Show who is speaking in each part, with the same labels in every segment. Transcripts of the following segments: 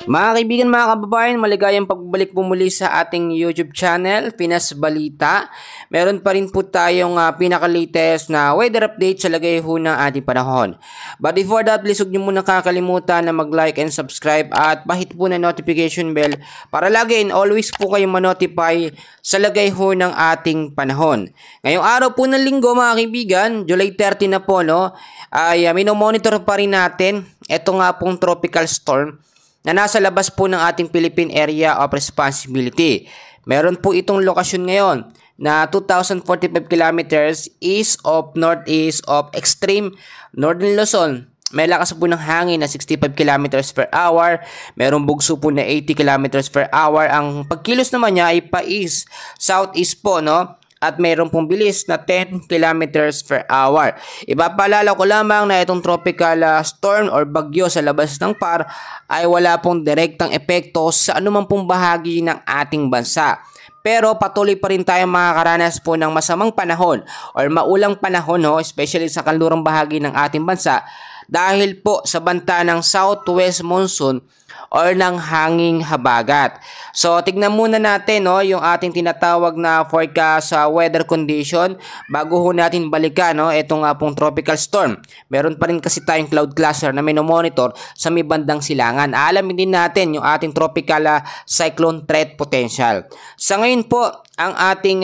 Speaker 1: Mga kaibigan, mga kababayan, maligayang pagbalik po muli sa ating YouTube channel, Pinas Balita. Meron pa rin po tayong pinaka-latest na weather update sa lagay ho ng ating panahon. But before that, please huwag niyo muna kakalimutan na mag-like and subscribe at pahit po na notification bell para lagi and always po kayong ma-notify sa lagay ho ng ating panahon. Ngayong araw po ng linggo, mga kaibigan, July 30 na po, no, ay minomonitor pa rin natin ito nga pong tropical storm na nasa labas po ng ating Philippine Area of Responsibility. Meron po itong lokasyon ngayon na 2,045 kilometers east of northeast of extreme northern Luzon. May lakas po ng hangin na 65 kilometers per hour. Merong bugso po na 80 kilometers per hour. Ang pagkilos naman niya ay pa-east, southeast po, no? At mayroon pong bilis na 10 kilometers per hour. Ipapaalala ko lamang na itong tropical storm or bagyo sa labas ng PAR ay wala pong direktang epekto sa anumang pong bahagi ng ating bansa. Pero patuloy pa rin tayong makakaranas po ng masamang panahon or maulang panahon, no, especially sa kanlurang bahagi ng ating bansa dahil po sa banta ng southwest monsoon or ng hanging habagat. So, tignan muna natin, no, yung ating tinatawag na forecast weather condition bago ho natin balikan, no, itong pong tropical storm. Meron pa rin kasi tayong cloud cluster na minomonitor sa may bandang silangan. Alamin din natin yung ating tropical cyclone threat potential. Sa ngayon po, ang ating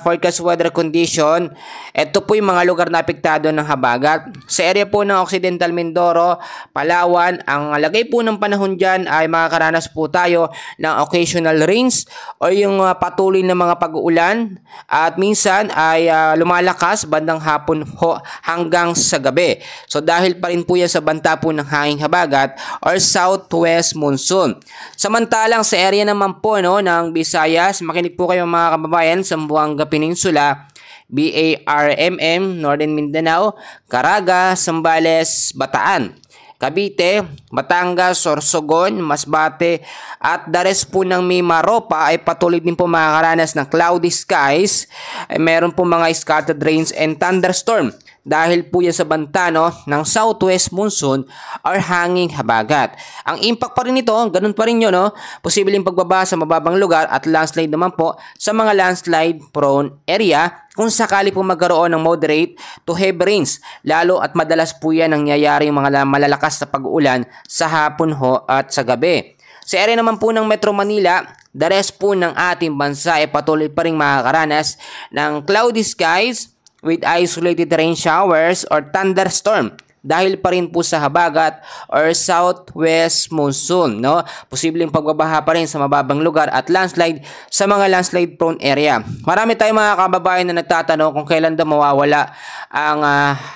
Speaker 1: forecast weather condition, ito po yung mga lugar na apektado ng habagat. Sa area po ng Occidental Mindoro, Palawan, ang lagay po ng panahon dyan ay makakaranas po tayo ng occasional rains o yung patuloy na mga pag-uulan at minsan ay lumalakas bandang hapon ho hanggang sa gabi. So dahil pa rin po yan sa banta po ng hanging habagat or southwest monsoon. Samantalang sa area naman po, no, ng Visayas, makinig po kayo mga kababayan, Zamboanga Peninsula, BARMM, Northern Mindanao, Caraga, Zambales, Bataan, Cavite, Batangas, Sorsogon, Masbate at the rest po ng Mimaropa ay patuloy din po makakaranas ng cloudy skies. Meron po mga scattered rains and thunderstorm dahil po yan sa banta, no, ng southwest monsoon or hanging habagat. Ang impact pa rin nito, ganun pa rin yun, no? Posibleng pagbaba sa mababang lugar at landslide naman po sa mga landslide prone area kung sakali po magkaroon ng moderate to heavy rains. Lalo at madalas po yan nangyayari yung mga malalakas na pag-uulan sa hapon ho at sa gabi. Sa area naman po ng Metro Manila, the rest po ng ating bansa ay patuloy pa rin makakaranas ng cloudy skies with isolated rain showers or thunderstorm dahil pa rin po sa habagat or southwest monsoon, no? Posibleng pagbabaha pa rin sa mababang lugar at landslide sa mga landslide prone area. Marami tayong mga kababayan na nagtatanong kung kailan daw mawawala ang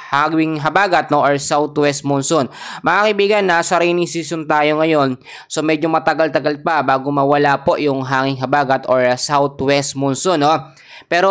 Speaker 1: hanging habagat, no, or southwest monsoon. Mga kaibigan, nasa rainy season tayo ngayon, so medyo matagal-tagal pa bago mawala po yung hanging habagat or southwest monsoon, no? Pero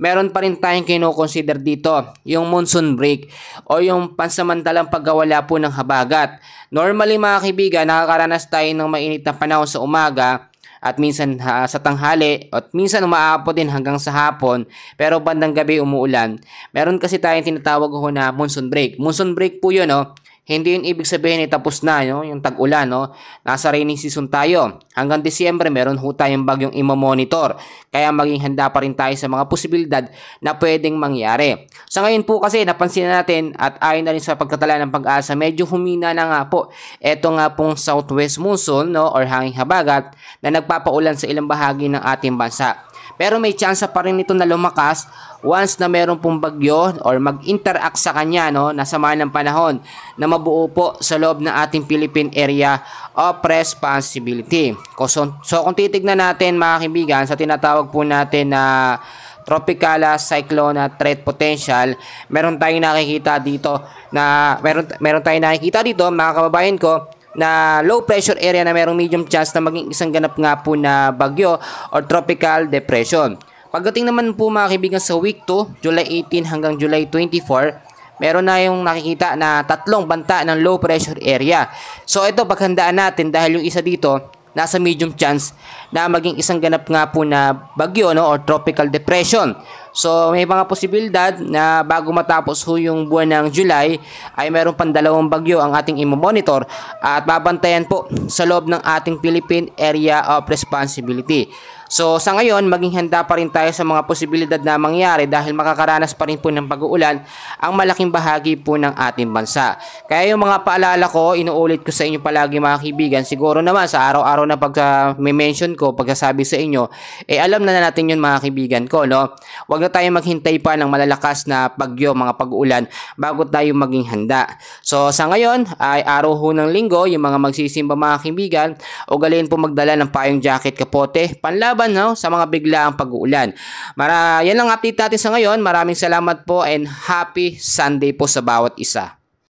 Speaker 1: meron pa rin tayong kino-consider dito, yung monsoon break o yung pansamantalang pagkawala po ng habagat. Normally mga kaibigan, nakakaranas tayo ng mainit na panahon sa umaga at minsan sa tanghali at minsan umaabot din hanggang sa hapon, pero bandang gabi umuulan. Meron kasi tayong tinatawag ho na monsoon break. Monsoon break po yun, no? Hindi yun ibig sabihin ay tapos na, no, yung tag-ulan, no? Nasa rainy season tayo. Hanggang Disyembre, meron ho tayong bagyong imamonitor. Kaya maging handa pa rin tayo sa mga posibilidad na pwedeng mangyari. Sa ngayon po kasi, napansin natin at ayon na rin sa pagkatala ng Pag-asa, medyo humina na nga po. Ito nga pong southwest monsoon, no, or hanging habagat na nagpapaulan sa ilang bahagi ng ating bansa. Pero may chance pa rin ito na lumakas once na meron pong bagyo or mag-interact sa kanya, no, na sama ng panahon na mabuo po sa loob ng ating Philippine Area of Responsibility. So kung titignan natin mga kaibigan sa tinatawag po natin na tropical cyclone threat potential, meron tayong nakikita dito mga kababayan ko, na low pressure area na mayroong medium chance na maging isang ganap nga po na bagyo or tropical depression. Pagdating naman po mga kaibigan sa week 2, July 18 hanggang July 24, meron na yung nakikita na tatlong banta ng low pressure area. So ito paghandaan natin dahil yung isa dito nasa medium chance na maging isang ganap nga po na bagyo, no, or tropical depression. So may mga posibilidad na bago matapos ho yung buwan ng July ay meron pang 2 bagyo ang ating imo-monitor at babantayan po sa loob ng ating Philippine Area of Responsibility. So sa ngayon, maging handa pa rin tayo sa mga posibilidad na mangyari dahil makakaranas pa rin po ng pag-uulan ang malaking bahagi po ng ating bansa. Kaya yung mga paalala ko, inuulit ko sa inyo palagi mga kaibigan, siguro naman sa araw-araw na pag-mention ko, pagsasabi sa inyo, alam na natin yun mga kaibigan ko, no? Huwag na tayo maghintay pa ng malalakas na bagyo, mga pag-uulan, bago tayo maging handa. So sa ngayon, ay araw ho ng linggo, yung mga magsisimba mga kaibigan, ugaliin po magdala ng payong jacket, kapote, panlaban sa mga biglaang pag-uulan. Yan lang update natin sa ngayon. Maraming salamat po and happy Sunday po sa bawat isa.